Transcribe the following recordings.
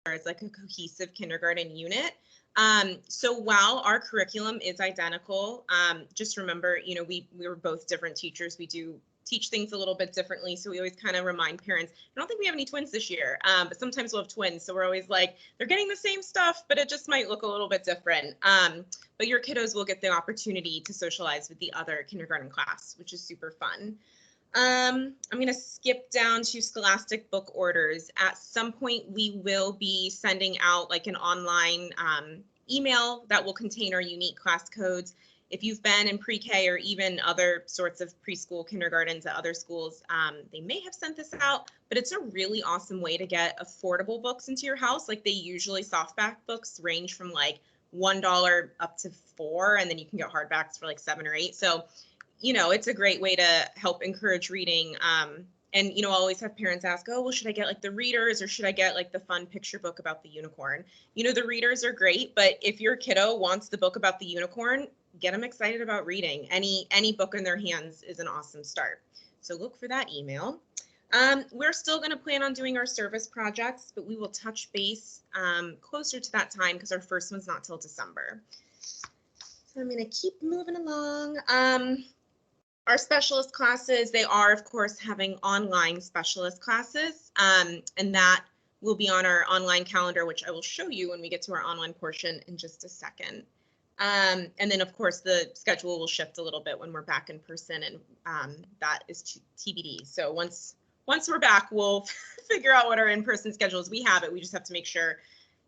as like a cohesive kindergarten unit. So while our curriculum is identical, just remember, you know, we were both different teachers. We do teach things a little bit differently. So we always kind of remind parents, I don't think we have any twins this year, but sometimes we'll have twins. So we're always like, they're getting the same stuff, but it just might look a little bit different. But your kiddos will get the opportunity to socialize with the other kindergarten class, which is super fun. I'm going to skip down to Scholastic book orders. At some point, we will be sending out like an online email that will contain our unique class codes. If you've been in pre-K or even other sorts of preschool kindergartens at other schools, they may have sent this out, but it's a really awesome way to get affordable books into your house. Like they usually softback books range from like $1 up to $4, and then you can get hardbacks for like $7 or $8. So, you know, it's a great way to help encourage reading. And, you know, I always have parents ask, oh, well, should I get like the readers or should I get like the fun picture book about the unicorn? You know, the readers are great, but if your kiddo wants the book about the unicorn, get them excited about reading. Any book in their hands is an awesome start. So look for that email. We're still going to plan on doing our service projects, but we will touch base closer to that time because our first one's not till December. So I'm going to keep moving along. Our specialist classes, they are, of course, having online specialist classes, and that will be on our online calendar, which I will show you when we get to our online portion in just a second. And then, of course, the schedule will shift a little bit when we're back in person, and that is TBD. So once we're back, we'll figure out what our in-person schedule is. We have it. We just have to make sure,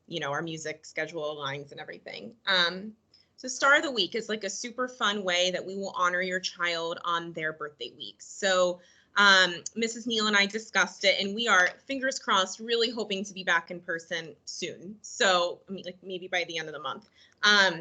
you know, our music schedule aligns and everything. So Star of the Week is like a super fun way that we will honor your child on their birthday week. So Mrs. Neal and I discussed it, and we are, fingers crossed, really hoping to be back in person soon. So, I mean, like maybe by the end of the month.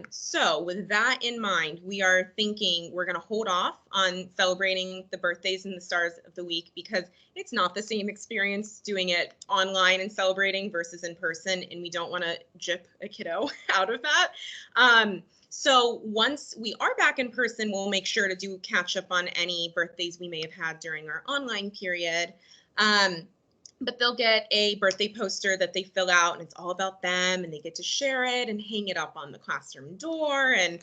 So with that in mind, we are thinking we're going to hold off on celebrating the birthdays and the stars of the week because it's not the same experience doing it online and celebrating versus in person, and we don't want to gyp a kiddo out of that. So once we are back in person, we'll make sure to do catch up on any birthdays we may have had during our online period. But they'll get a birthday poster that they fill out, and it's all about them, and they get to share it and hang it up on the classroom door. And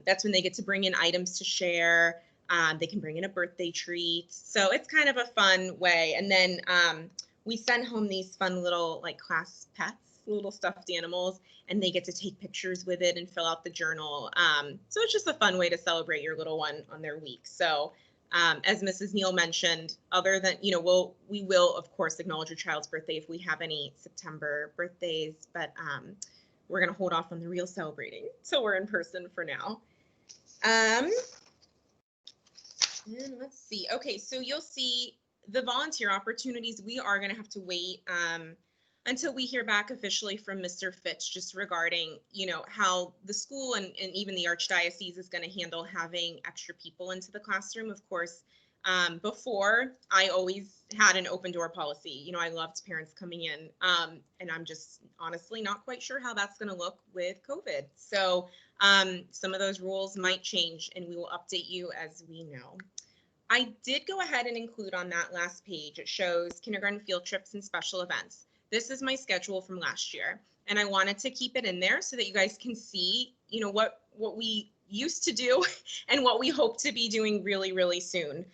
that's when they get to bring in items to share. They can bring in a birthday treat. So it's kind of a fun way. And then we send home these fun little like class pets, little stuffed animals, and they get to take pictures with it and fill out the journal. So it's just a fun way to celebrate your little one on their week. So as Mrs. Neal mentioned, other than, you know, we will of course acknowledge your child's birthday if we have any September birthdays, but we're going to hold off on the real celebrating. So we're in person for now. And let's see. Okay, so you'll see the volunteer opportunities. We are going to have to wait until we hear back officially from Mr. Fitch, just regarding, you know, how the school and even the Archdiocese is going to handle having extra people into the classroom. Of course, before I always had an open door policy. You know, I loved parents coming in, and I'm just honestly not quite sure how that's going to look with COVID. So some of those rules might change, and we will update you as we know. I did go ahead and include on that last page, it shows kindergarten field trips and special events. This is my schedule from last year, and I wanted to keep it in there so that you guys can see, you know, what we used to do and what we hope to be doing really, really soon.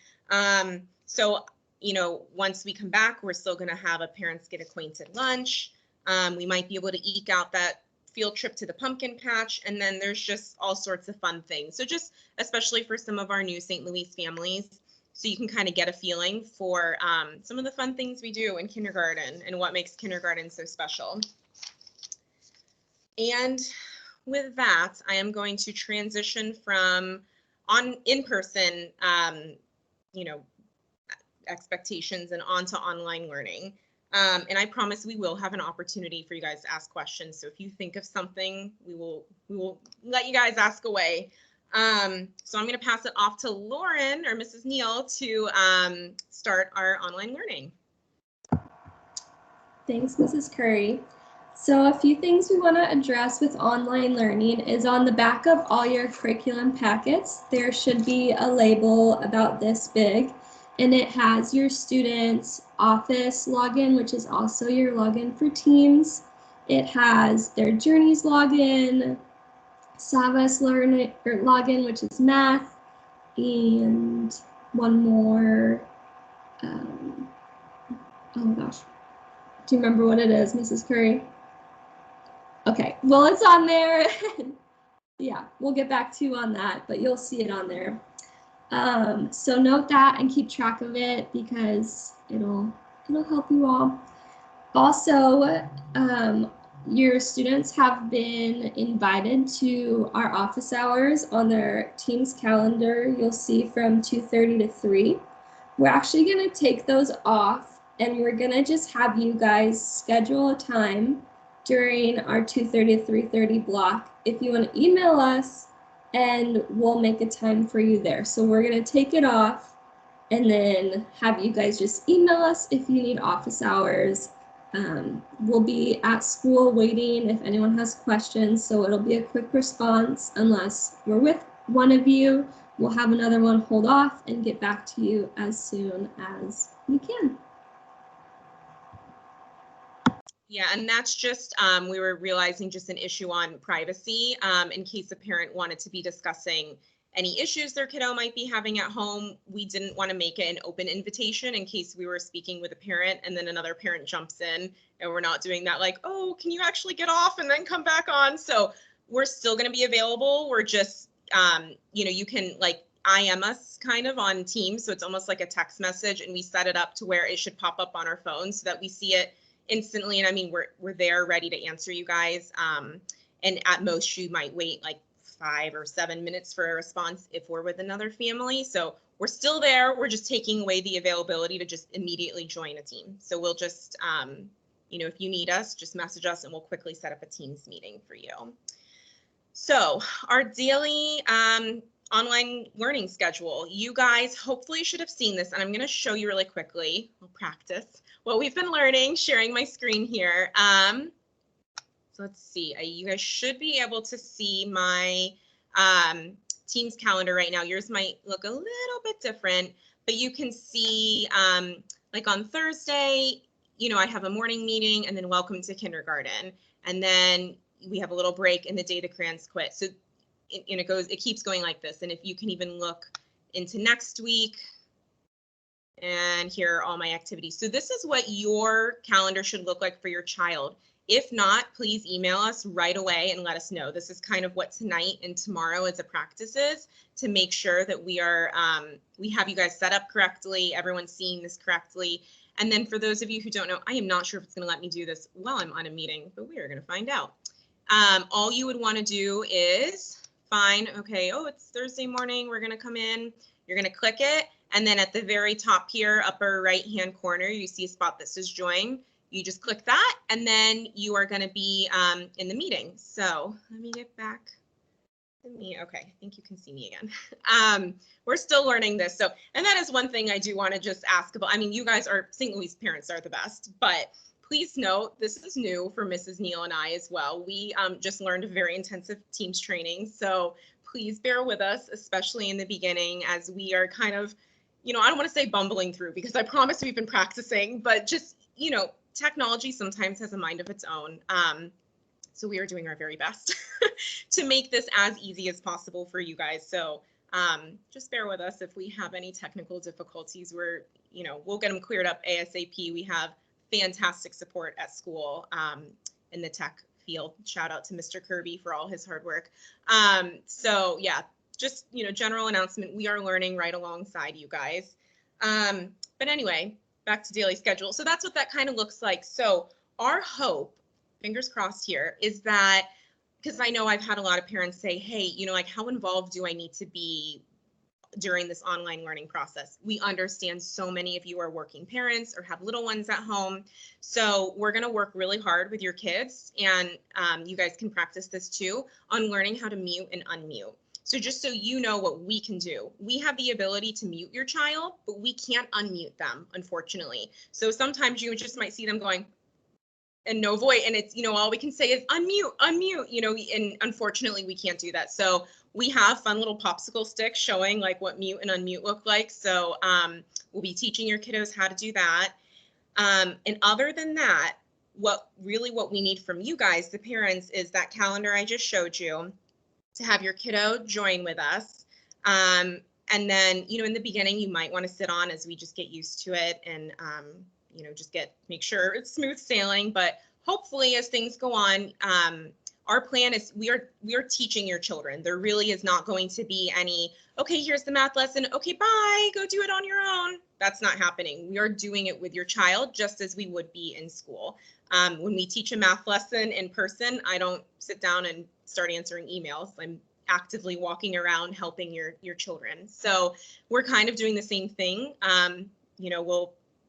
So, you know, once we come back, we're still going to have a parents get acquainted lunch. We might be able to eke out that field trip to the pumpkin patch, and then there's just all sorts of fun things. So just especially for some of our new St. Louis families, so you can kind of get a feeling for some of the fun things we do in kindergarten and what makes kindergarten so special. And with that, I am going to transition from in-person, you know, expectations and onto online learning. And I promise we will have an opportunity for you guys to ask questions. So if you think of something, we will let you guys ask away. So I'm going to pass it off to Lauren or Mrs. Neal to start our online learning. Thanks, Mrs. Curry. So a few things we want to address with online learning is on the back of all your curriculum packets, there should be a label about this big, and it has your students' Office login, which is also your login for Teams. It has their Journeys login, Savas login, which is math, and one more. Oh gosh, do you remember what it is, Mrs. Curry? Okay, well, it's on there. Yeah, we'll get back to you on that, but you'll see it on there. So note that and keep track of it because it'll help you all. Also, your students have been invited to our office hours on their Teams calendar. You'll see from 2:30 to 3. We're actually going to take those off and we're going to just have you guys schedule a time during our 2:30 to 3:30 block. If you want to email us, and we'll make a time for you there. So we're going to take it off and then have you guys just email us if you need office hours. We'll be at school waiting if anyone has questions, so it'll be a quick response unless we're with one of you. We'll have another one hold off and get back to you as soon as we can. Yeah, and that's just, we were realizing just an issue on privacy in case a parent wanted to be discussing any issues their kiddo might be having at home. We didn't want to make it an open invitation in case we were speaking with a parent and then another parent jumps in, and we're not doing that like, oh, can you actually get off and then come back on? So we're still going to be available. We're just, you know, you can like IM us kind of on Teams. So it's almost like a text message, and we set it up to where it should pop up on our phone so that we see it instantly. And I mean, we're there ready to answer you guys. And at most you might wait like 5 or 7 minutes for a response if we're with another family. So we're still there. We're just taking away the availability to just immediately join a team. So we'll just, you know, if you need us, just message us and we'll quickly set up a Teams meeting for you. So our daily online learning schedule, you guys hopefully should have seen this, and I'm going to show you really quickly. We'll practice what we've been learning, sharing my screen here. So let's see, you guys should be able to see my Teams calendar right now. Yours might look a little bit different, but you can see like on Thursday, you know, I have a morning meeting and then welcome to kindergarten. And then we have a little break and the day the crayons quit. So it keeps going like this. And if you can even look into next week, and here are all my activities. So this is what your calendar should look like for your child. If not, please email us right away and let us know. This is kind of what tonight and tomorrow as a practice is, to make sure that we are, we have you guys set up correctly, everyone's seeing this correctly. And then for those of you who don't know, I am not sure if it's going to let me do this while I'm on a meeting, but we are going to find out. All you would want to do is find, okay, oh, it's Thursday morning, we're going to come in, you're going to click it. And then at the very top here, upper right-hand corner, you see a spot that says join. You just click that, and then you are going to be in the meeting. So let me get back to me. Okay, I think you can see me again. We're still learning this. So, and that is one thing I do want to just ask about. I mean, you guys are, St. Louis parents are the best, but please note, this is new for Mrs. Neal and I as well. We just learned a very intensive Teams training. So please bear with us, especially in the beginning, as we are kind of, you know, I don't want to say bumbling through because I promise we've been practicing, but just, you know, technology sometimes has a mind of its own. So we are doing our very best to make this as easy as possible for you guys. So just bear with us if we have any technical difficulties. We're, you know, we'll get them cleared up ASAP. We have fantastic support at school in the tech field. Shout out to Mr. Kirby for all his hard work. So yeah, just, you know, general announcement, we are learning right alongside you guys. But anyway, back to daily schedule. So that's what that kind of looks like. So our hope, fingers crossed here, is that, because I know I've had a lot of parents say, hey, you know, like, how involved do I need to be during this online learning process? We understand so many of you are working parents or have little ones at home. So we're going to work really hard with your kids, and you guys can practice this too, on learning how to mute and unmute. So just so you know what we can do, we have the ability to mute your child, but we can't unmute them, unfortunately. So sometimes you just might see them going and no voice, and it's, you know, all we can say is unmute, unmute, you know, and unfortunately we can't do that. So we have fun little popsicle sticks showing like what mute and unmute look like. So we'll be teaching your kiddos how to do that. And other than that, what we need from you guys, the parents, is that calendar I just showed you to have your kiddo join with us. And then, in the beginning, you might want to sit on as we just get used to it and, just make sure it's smooth sailing. But hopefully, as things go on, our plan is we are teaching your children. There really is not going to be any, okay, here's the math lesson. Okay, bye, go do it on your own. That's not happening. We are doing it with your child just as we would be in school. When we teach a math lesson in person, I don't sit down and start answering emails. I'm actively walking around helping your children. So we're kind of doing the same thing.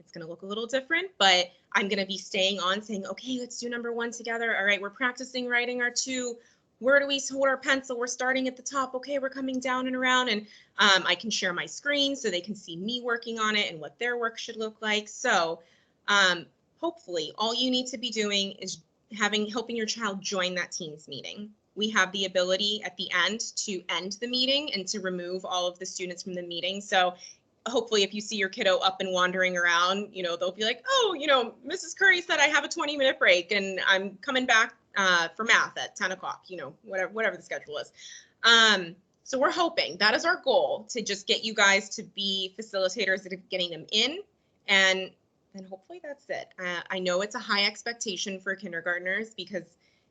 It's going to look a little different, but I'm going to be staying on saying, okay, let's do number 1 together. All right, we're practicing writing our 2. Where do we hold our pencil? We're starting at the top. Okay, we're coming down and around, and I can share my screen so they can see me working on it and what their work should look like. So hopefully all you need to be doing is helping your child join that Teams meeting. We have the ability at the end to end the meeting and to remove all of the students from the meeting. So hopefully if you see your kiddo up and wandering around, they'll be like, oh, Mrs. Curry said I have a 20-minute break and I'm coming back for math at 10 o'clock, whatever the schedule is. So we're hoping, that is our goal, to just get you guys to be facilitators that are getting them in, and hopefully that's it. I know it's a high expectation for kindergartners because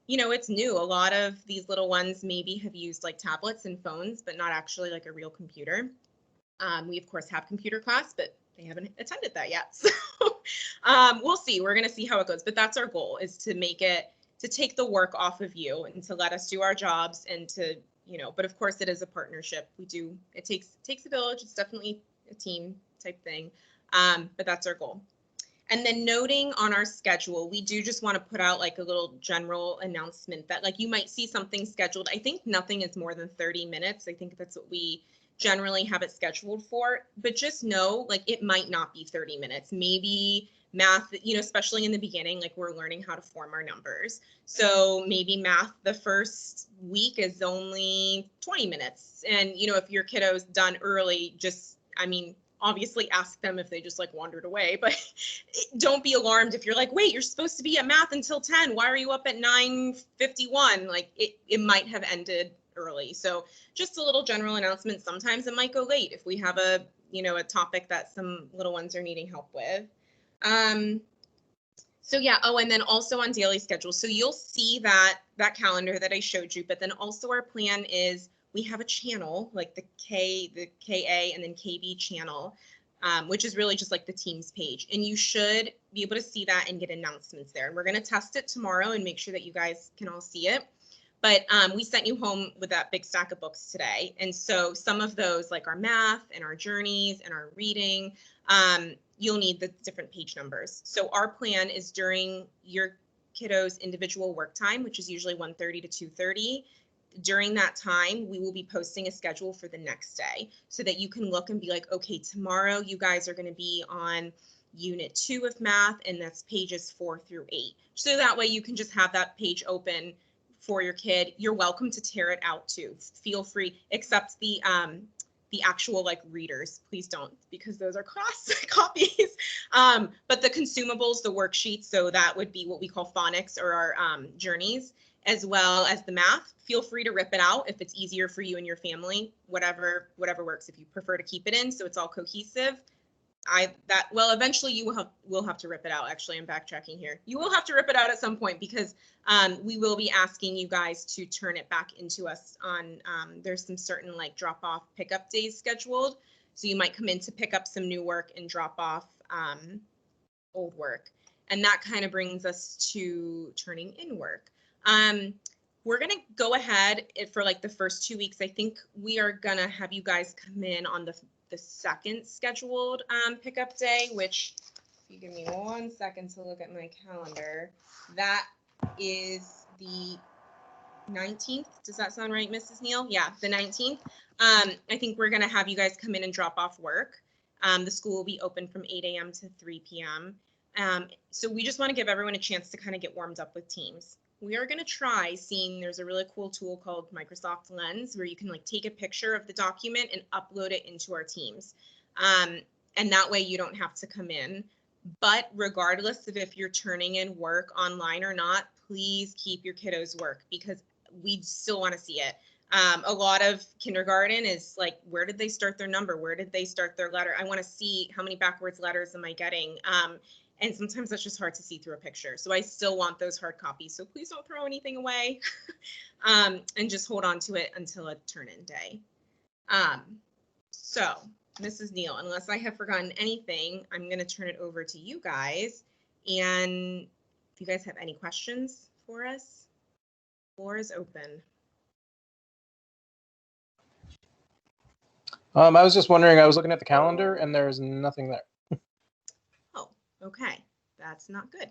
it's new. A lot of these little ones maybe have used like tablets and phones, but not actually like a real computer. We of course have computer class, but they haven't attended that yet. So we'll see. We're going to see how it goes. But that's our goal, is to take the work off of you and to let us do our jobs, and to, but of course it is a partnership. It takes a village. It's definitely a team type thing. But that's our goal. And then noting on our schedule, we do just want to put out like a little general announcement that like you might see something scheduled. I think nothing is more than 30 minutes. I think that's what we generally have it scheduled for. But just know, like, it might not be 30 minutes. Maybe math, especially in the beginning, like we're learning how to form our numbers. So maybe math the first week is only 20 minutes. And, if your kiddo's done early, obviously ask them if they just like wandered away, but don't be alarmed if you're like, wait, you're supposed to be at math until 10. Why are you up at 9:51? Like it might have ended early. So just a little general announcement. Sometimes it might go late if we have a topic that some little ones are needing help with. So yeah. Oh, and then also on daily schedule. So you'll see that calendar that I showed you, but then also our plan is, we have a channel like the KA and then KB channel, which is really just like the Teams page. And you should be able to see that and get announcements there. And we're going to test it tomorrow and make sure that you guys can all see it. But we sent you home with that big stack of books today. And so some of those, like our math and our journeys and our reading, you'll need the different page numbers. So our plan is during your kiddo's individual work time, which is usually 1:30 to 2:30. During that time, we will be posting a schedule for the next day so that you can look and be like, okay, tomorrow you guys are going to be on unit 2 of math, and that's pages 4 through 8. So that way you can just have that page open for your kid. You're welcome to tear it out too. Feel free, except the actual like readers, please don't, because those are class copies. But the consumables, the worksheets, so that would be what we call phonics or our journeys, as well as the math. Feel free to rip it out if it's easier for you and your family, whatever works. If you prefer to keep it in so it's all cohesive, eventually you will have to rip it out. Actually, I'm backtracking here. You will have to rip it out at some point because we will be asking you guys to turn it back into us on, there's some certain like drop off pickup days scheduled. So you might come in to pick up some new work and drop off old work. And that kind of brings us to turning in work. We're going to go ahead for like the first 2 weeks. I think we are going to have you guys come in on the second scheduled pickup day, which, if you give me 1 second to look at my calendar, that is the 19th. Does that sound right, Mrs. Neal? Yeah, the 19th. I think we're going to have you guys come in and drop off work. The school will be open from 8 a.m. to 3 p.m. So we just want to give everyone a chance to kind of get warmed up with Teams. We are going to try seeing, there's a really cool tool called Microsoft Lens where you can like take a picture of the document and upload it into our Teams. And that way you don't have to come in. But regardless of if you're turning in work online or not, please keep your kiddos' work because we still want to see it. A lot of kindergarten is like, where did they start their number? Where did they start their letter? I want to see how many backwards letters am I getting? And sometimes that's just hard to see through a picture. So I still want those hard copies. So please don't throw anything away and just hold on to it until a turn-in day. So Mrs. Neal, unless I have forgotten anything, I'm going to turn it over to you guys. And if you guys have any questions for us, floor is open. I was just wondering, I was looking at the calendar and there's nothing there. Oh, okay. That's not good.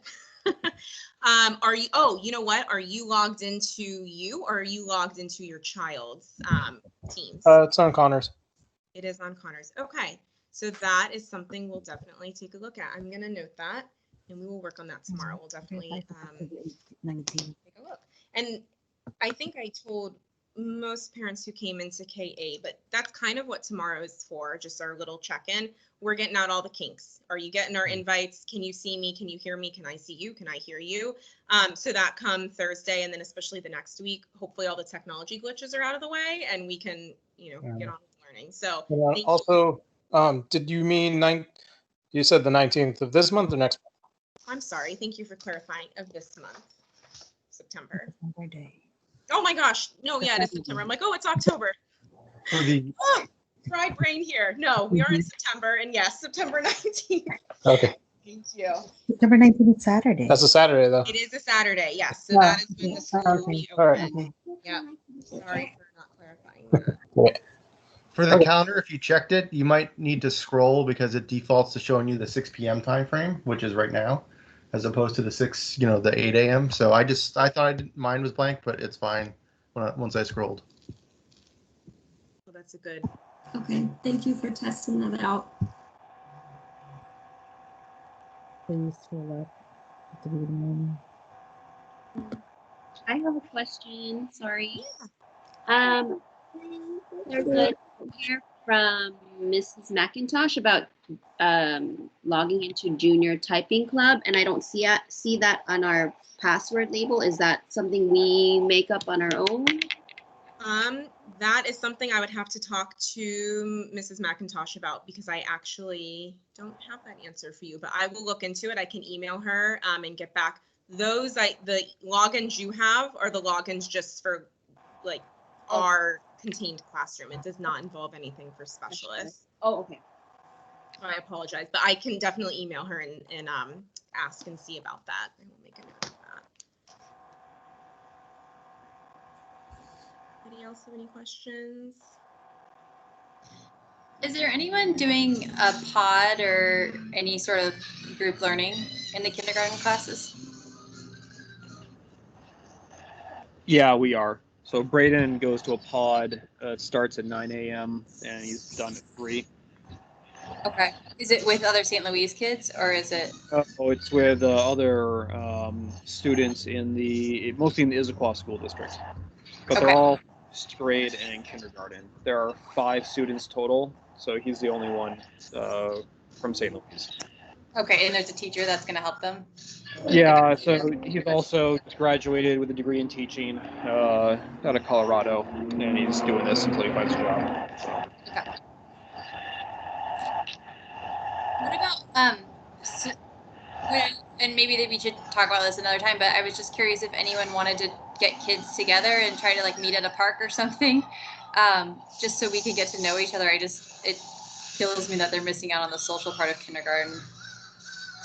Are you, you know what? Are you logged into you or are you logged into your child's Teams? It's on Connor's. It is on Connor's. Okay. So that is something we'll definitely take a look at. I'm going to note that and we will work on that tomorrow. We'll definitely take a look. And I think I told most parents who came into KA, but that's kind of what tomorrow is for, just our little check-in. We're getting out all the kinks. Are you getting our invites? Can you see me? Can you hear me? Can I see you? Can I hear you? So that come Thursday, and then especially the next week, hopefully all the technology glitches are out of the way and we can, get on with learning. So also, did you mean you said the 19th of this month or next month? I'm sorry. Thank you for clarifying. Of this month, September. Day. Oh my gosh. No, yeah, it is September. I'm like, oh, it's October. Oh, fried brain here. No, we are in September, and yes, September 19th. Okay. Thank you. September 19th is Saturday. That's a Saturday, though. It is a Saturday, yes. So that is when the school will be All right. open. Yeah. Sorry for not clarifying that. For the calendar, if you checked it, you might need to scroll because it defaults to showing you the 6 p.m. time frame, which is right now, as opposed to the 8 a.m. So I thought mine was blank, but it's fine once I scrolled. Well, that's a good. Okay, thank you for testing that out. Please scroll up at the beginning. I have a question. Sorry. There's a here from Mrs. McIntosh about logging into Junior Typing Club, and I don't see that on our password label. Is that something we make up on our own? That is something I would have to talk to Mrs. McIntosh about because I actually don't have that answer for you, but I will look into it. I can email her and get back. The logins you have are the logins just for like our contained classroom. It does not involve anything for specialists. Oh, okay. I apologize, but I can definitely email her and ask and see about that. I will make a note of that. Anybody else have any questions? Is there anyone doing a pod or any sort of group learning in the kindergarten classes? Yeah, we are. So Braden goes to a pod. It starts at 9 a.m. and he's done at 3. Okay. Is it with other St. Louis kids or is it? Oh, it's with other students mostly in the Issaquah school district. But Okay. they're all first grade and kindergarten. There are 5 students total, so he's the only one from St. Louis. Okay, and there's a teacher that's going to help them? Yeah, so he's also just graduated with a degree in teaching out of Colorado, and he's doing this until he finds a job. Okay. What about, and maybe we should talk about this another time, but I was just curious if anyone wanted to get kids together and try to like meet at a park or something, just so we could get to know each other. It kills me that they're missing out on the social part of kindergarten.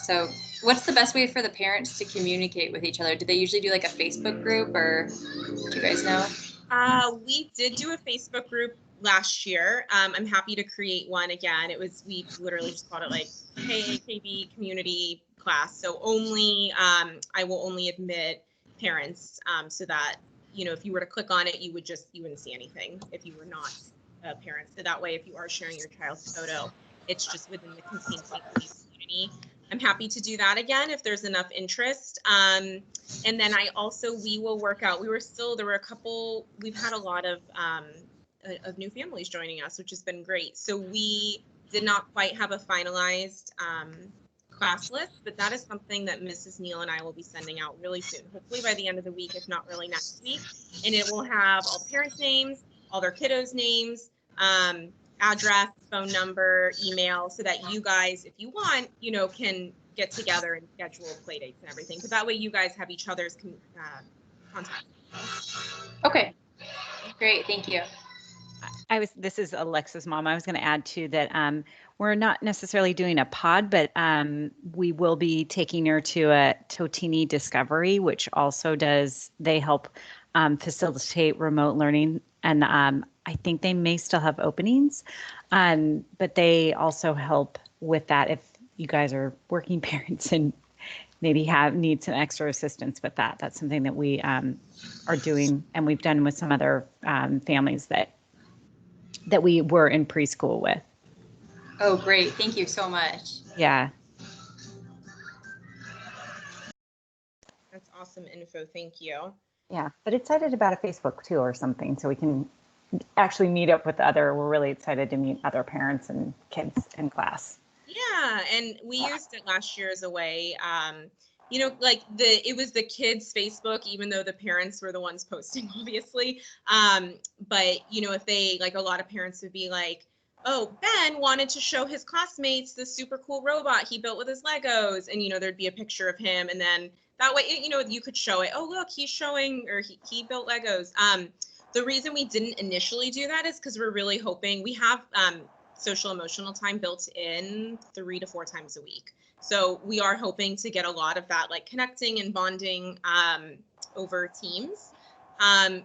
So what's the best way for the parents to communicate with each other? Do they usually do like a Facebook group or do you guys know? We did do a Facebook group last year. I'm happy to create one again. We literally just called it like KAKB community class. So I will only admit parents so that, if you were to click on it, you wouldn't see anything if you were not a parent. So that way, if you are sharing your child's photo, it's just within the contained community. I'm happy to do that again if there's enough interest. And then we will work out. We've had a lot of new families joining us, which has been great. So we did not quite have a finalized class list, but that is something that Mrs. Neal and I will be sending out really soon, hopefully by the end of the week, if not early next week. And it will have all parents' names, all their kiddos' names, address, phone number, email, so that you guys, if you want, can get together and schedule play dates and everything. But that way you guys have each other's contact. Okay, great, thank you. This is Alexa's mom. I was going to add too that we're not necessarily doing a pod, but we will be taking her to a Totini Discovery, which also they help facilitate remote learning. And I think they may still have openings, but they also help with that if you guys are working parents and maybe need some extra assistance with that. That's something that we are doing, and we've done with some other families that we were in preschool with. Oh, great. Thank you so much. Yeah. That's awesome info. Thank you. Yeah, but excited about a Facebook too or something, so we can actually meet up with we're really excited to meet other parents and kids in class. Yeah, and we used it last year as a way, it was the kids' Facebook, even though the parents were the ones posting, obviously. But if they, like, a lot of parents would be like, oh, Ben wanted to show his classmates this super cool robot he built with his Legos, and there'd be a picture of him, and then that way, you could show it. Oh, look, he's showing, or he built Legos. The reason we didn't initially do that is because we're really hoping we have social emotional time built in 3 to 4 times a week. So we are hoping to get a lot of that, like connecting and bonding over Teams.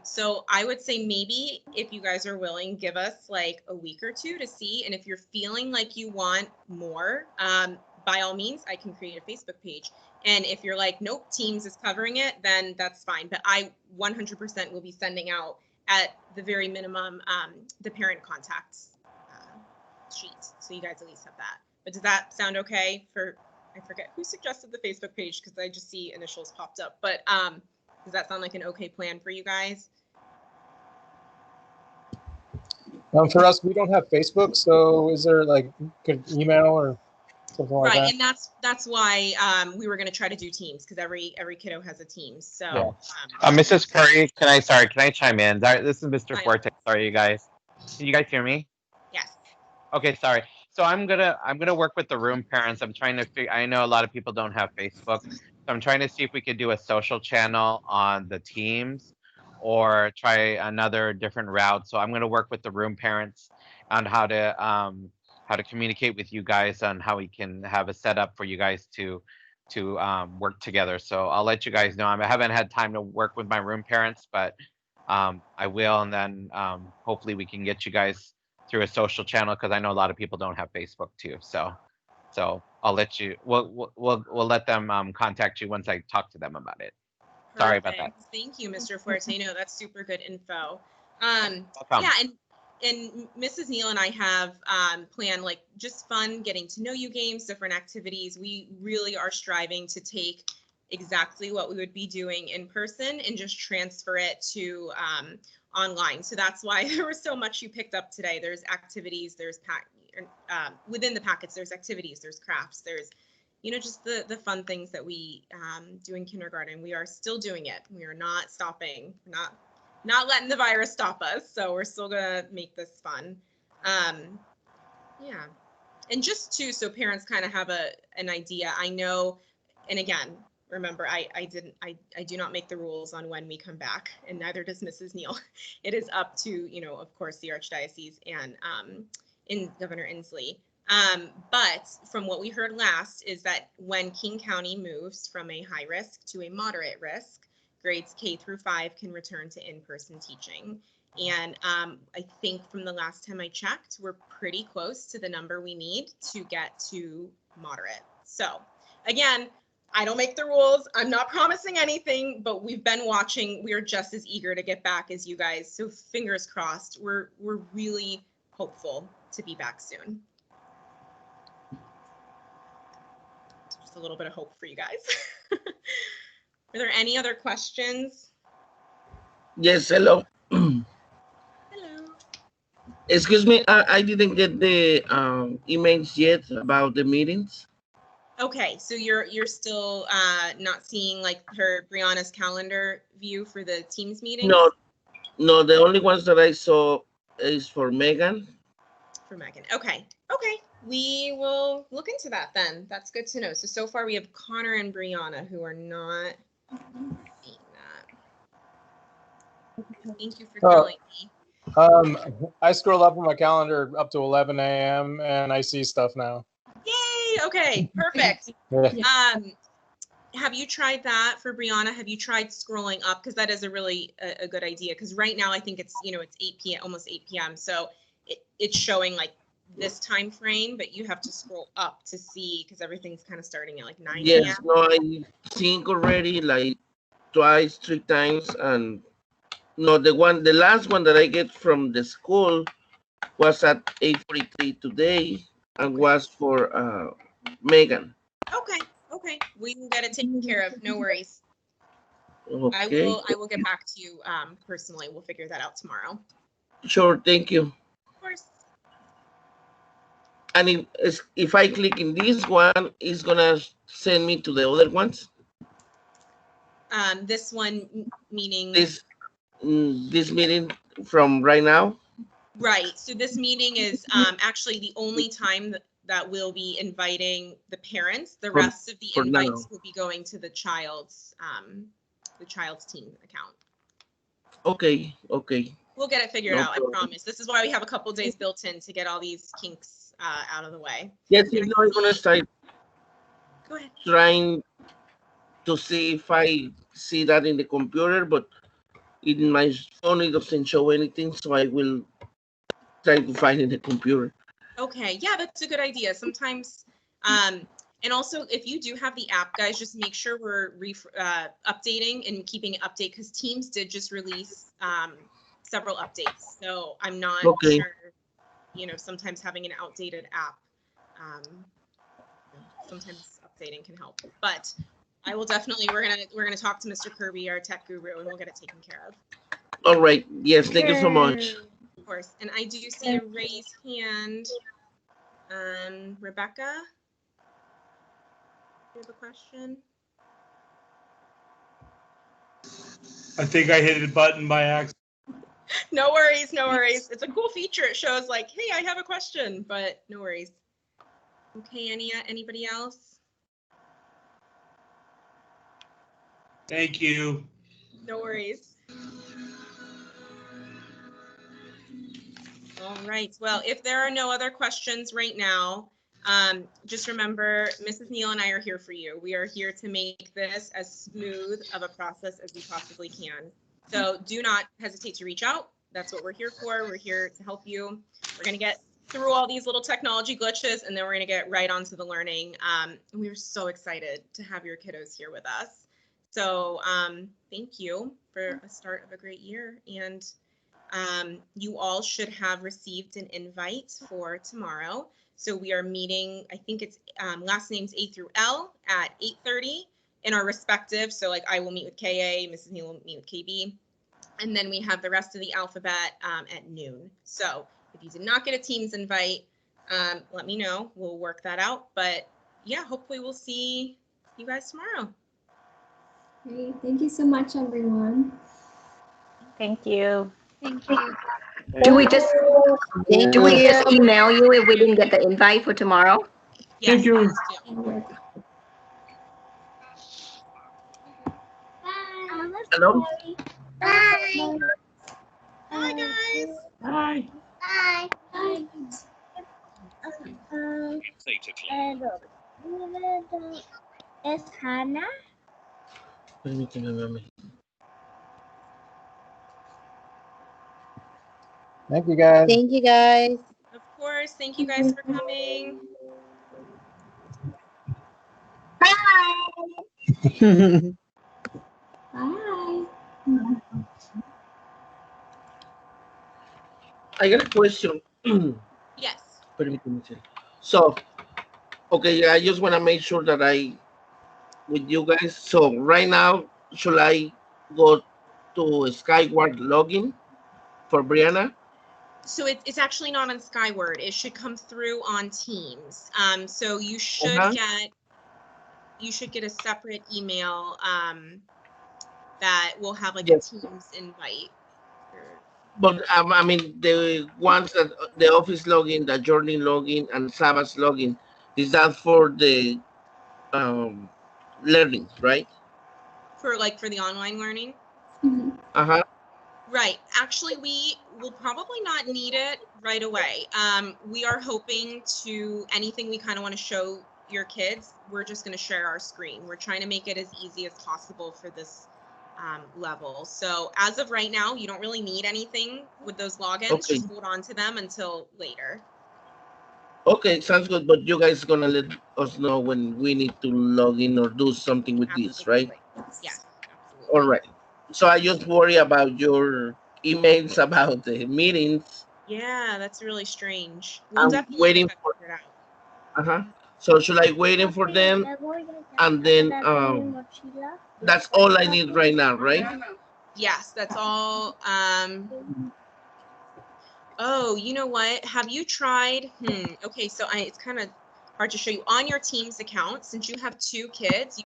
So I would say maybe if you guys are willing, give us like a week or 2 to see. And if you're feeling like you want more, by all means, I can create a Facebook page. And if you're like, nope, Teams is covering it, then that's fine. But I 100% will be sending out at the very minimum the parent contacts sheet, so you guys at least have that. But does that sound okay I forget who suggested the Facebook page because I just see initials popped up, but does that sound like an okay plan for you guys? For us, we don't have Facebook, so is there like good email or something like that? Right, and that's why we were going to try to do Teams, because every kiddo has a team. So Mrs. Curry, can I chime in? This is Mr. Forte. Sorry, you guys. Can you guys hear me? Yes. Okay, sorry. So I'm gonna work with the room parents. I'm trying to figure. I know a lot of people don't have Facebook, so I'm trying to see if we could do a social channel on the Teams, or try another different route. So I'm gonna work with the room parents on how to communicate with you guys on how we can have a setup for you guys to work together. So I'll let you guys know. I haven't had time to work with my room parents, but I will, and then hopefully we can get you guys through a social channel, because I know a lot of people don't have Facebook too. So I'll let you. We'll let them contact you once I talk to them about it. Perfect. Sorry about that. Thank you, Mr. Forte. No, that's super good info. Welcome. Yeah, and Mrs. Neal and I have planned like just fun getting to know you games, different activities. We really are striving to take exactly what we would be doing in person and just transfer it to online. So that's why there was so much you picked up today. There's activities, there's within the packets, there's activities, there's crafts, there's just the fun things that we do in kindergarten. We are still doing it. We are not stopping, not letting the virus stop us. So we're still gonna make this fun. Yeah, and just so parents kind of have an idea. I know, and again, remember, I do not make the rules on when we come back, and neither does Mrs. Neal. It is up to, of course, the Archdiocese and in Governor Inslee. But from what we heard last is that when King County moves from a high risk to a moderate risk, grades K through 5 can return to in-person teaching. And I think from the last time I checked, we're pretty close to the number we need to get to moderate. So again, I don't make the rules. I'm not promising anything, but we've been watching. We're just as eager to get back as you guys. So fingers crossed. We're really hopeful to be back soon. Just a little bit of hope for you guys. Are there any other questions? Yes, hello. Hello. Excuse me, I didn't get the emails yet about the meetings. Okay, so you're still not seeing like Brianna's calendar view for the Teams meetings? No, the only ones that I saw is for Megan. For Megan. Okay. We will look into that then. That's good to know. So far we have Connor and Brianna who are not seeing that. Thank you for telling me. I scroll up on my calendar up to 11 a.m. and I see stuff now. Yay! Okay, perfect. Yeah. Have you tried that for Brianna? Have you tried scrolling up? Because that is a really a good idea. Because right now I think it's it's 8 p.m. almost 8 p.m. So it's showing like this time frame, but you have to scroll up to see because everything's kind of starting at like 9 p.m. Yes, no, I think already like twice, 3 times, and no, the last one that I get from the school was at 8:43 today and was for Megan. Okay, we will get it taken care of. No worries. Okay. I will get back to you personally. We'll figure that out tomorrow. Sure, thank you. Of course. And if I click in this one, it's gonna send me to the other ones. This one meaning this meeting from right now. Right. So this meeting is actually the only time that we'll be inviting the parents. The rest of the invites will be going to the child's team account. Okay. We'll get it figured out. I promise. This is why we have a couple days built in to get all these kinks out of the way. Yes, you know, I'm gonna start Go ahead. trying to see if I see that in the computer, but in my phone it doesn't show anything, so I will try to find it in the computer. Okay, yeah, that's a good idea. Sometimes, and also if you do have the app, guys, just make sure we're updating and keeping it updated because Teams did just release several updates. So I'm not sure, sometimes having an outdated app, sometimes updating can help. But I will definitely, we're gonna talk to Mr. Kirby, our tech guru, and we'll get it taken care of. All right. Yes, thank you so much. Of course. And I do see a raised hand. Rebecca, you have a question? I think I hit a button by accident. No worries, no worries. It's a cool feature. It shows like, hey, I have a question, but no worries. Okay, anybody else? Thank you. No worries. All right. Well, if there are no other questions right now, just remember, Mrs. Neal and I are here for you. We are here to make this as smooth of a process as we possibly can. So do not hesitate to reach out. That's what we're here for. We're here to help you. We're going to get through all these little technology glitches, and then we're going to get right onto the learning. And we are so excited to have your kiddos here with us. So thank you for a start of a great year. And you all should have received an invite for tomorrow. So we are meeting, I think it's last names A through L at 8:30 in our respective. So like I will meet with KA, Mrs. Neal will meet with KB. And then we have the rest of the alphabet at noon. So if you did not get a Teams invite, let me know. We'll work that out. But yeah, hopefully we'll see you guys tomorrow. Great. Thank you so much, everyone. Thank you. Thank you. Do we just email you if we didn't get the invite for tomorrow? Yes, Thank you. Hello. Bye. Hi, guys. Bye. Bye. Bye. Es Hannah. Permíteme, mami. Thank you, guys. Thank you, guys. Of course. Thank you guys for coming. Bye. I got a question. Yes. Permíteme. So, okay, I just want to make sure that with you guys. So right now, should I go to Skyward login for Brianna? So it's actually not on Skyward. It should come through on Teams. So you should get a separate email that will have like Yes. a Teams invite. But I mean, the ones that the Office login, the Journey login, and Sabbath login, is that for the learning, right? For the online learning. Uh-huh. Right. Actually, we will probably not need it right away. We are hoping to anything we kind of want to show your kids, we're just going to share our screen. We're trying to make it as easy as possible for this level. So as of right now, you don't really need anything with those logins. Okay. Just hold on to them until later. Okay, sounds good. But you guys gonna let us know when we need to log in or do something with this, right? Yes. All right. So I just worry about your emails about the meetings. Yeah, that's really strange. We'll I'm definitely waiting get that for. figured out. Uh-huh. So should I waiting for them, and then that's all I need right now, right? Yes, that's all. Oh, you know what? Have you tried? Okay, so it's kind of hard to show you on your Teams account. Since you have 2 kids, you